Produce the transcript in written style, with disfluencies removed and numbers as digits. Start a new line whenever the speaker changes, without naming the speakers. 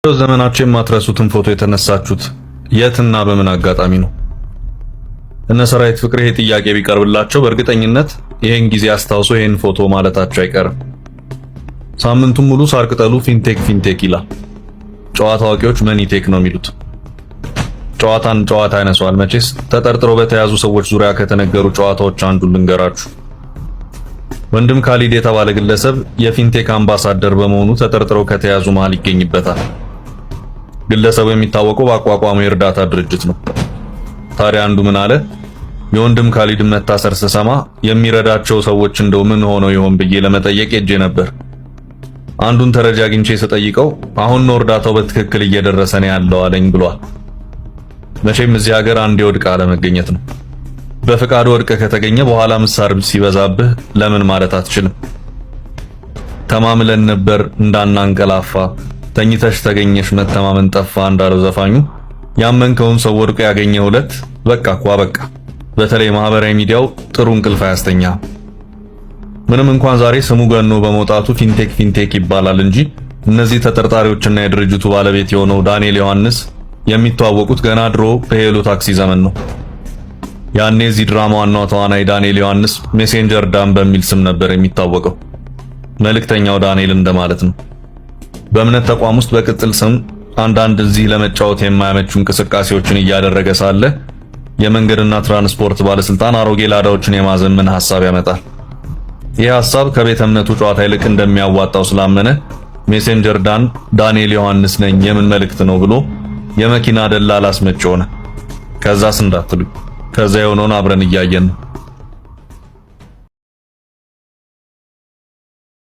ዘመናችሁ የማትረሱትን ፎቶ የተነሳችሁት የትና በምን አጋጣሚ ነው? እነ ሰራዊት ፍቅሬ ይሄ ጥያቄ ቢቀርብላቸው በእርግጠኝነት ይሄን ጊዜ አስታውሶ ይሄን ፎቶ ማለታቸው አይቀርም። ሳምንቱን ሙሉ ሳር ቅጠሉ ፊንቴክ ይላል። ጨዋታ አዋቂዎች መኒቴክ ነው የሚሉት። ጨዋታን ጨዋታ ያነሷል። መቼስ ተጠርጥረው በተያዙ ሰዎች ዙሪያ ከተነገሩ ጨዋታዎች አንዱን ልንገራችሁ። ወንድም ካሊድ የተባለ ግለሰብ የፊንቴክ አምባሳደር በመሆኑ ተጠርጥረው ከተያዙ መሃል ይገኝበታል። ግለሰቡ የሚታወቀው በአቋቋሙ የእርዳታ ድርጅት ነው። ታዲያ አንዱ ምን አለ? የወንድም ካሊድ መታሰር ስሰማ የሚረዳቸው ሰዎች እንደው ምን ሆነው ይሆን ብዬ ለመጠየቅ ሄጄ ነበር። አንዱን ተረጃ አግኝቼ ስጠይቀው አሁን ነው እርዳታው በትክክል እየደረሰ ነው ያለው አለኝ ብሏል። መቼም እዚህ ሀገር አንዴ ወድቃ ለመገኘት ነው። በፍቃድ ወድቀ ከተገኘ በኋላ ምሳር ሲበዛብህ ለምን ማለት አትችልም። ተማምለን ነበር እንዳናንቀላፋ ተኝተሽ ተገኘሽ መተማመን ጠፋ እንዳለው ዘፋኙ ያመንከውን ሰው ወድቆ ያገኘው ዕለት በቃ በቃ። በተለይ ማህበራዊ ሚዲያው ጥሩ እንቅልፍ አያስተኛ። ምንም እንኳን ዛሬ ስሙ ገኖ በመውጣቱ ፊንቴክ ይባላል እንጂ እነዚህ ተጠርጣሪዎችና የድርጅቱ ባለቤት የሆነው ዳንኤል ዮሐንስ የሚተዋወቁት ገና ድሮ በሄሎ ታክሲ ዘመን ነው። ያኔ እዚህ ድራማ ዋናው ተዋናይ ዳንኤል ዮሐንስ ሜሴንጀር ዳን በሚል ስም ነበር የሚታወቀው። መልእክተኛው ዳንኤል እንደማለት ነው። በእምነት ተቋም ውስጥ በቅጽል ስም አንዳንድ እዚህ ለመጫወት የማያመቹ እንቅስቃሴዎችን እያደረገ ሳለ የመንገድና ትራንስፖርት ባለስልጣን አሮጌ ላዳዎችን የማዘመን ሐሳብ ያመጣል። ይህ ሐሳብ ከቤተ እምነቱ ጨዋታ ይልቅ እንደሚያዋጣው ስላመነ ሜሴንጀር ዳንኤል ዮሐንስ ነኝ የምን መልእክት ነው ብሎ የመኪና ደላላ አስመጪ ሆነ። ከዛስ እንዳትሉ ከዛ የሆነውን አብረን እያየን ነው።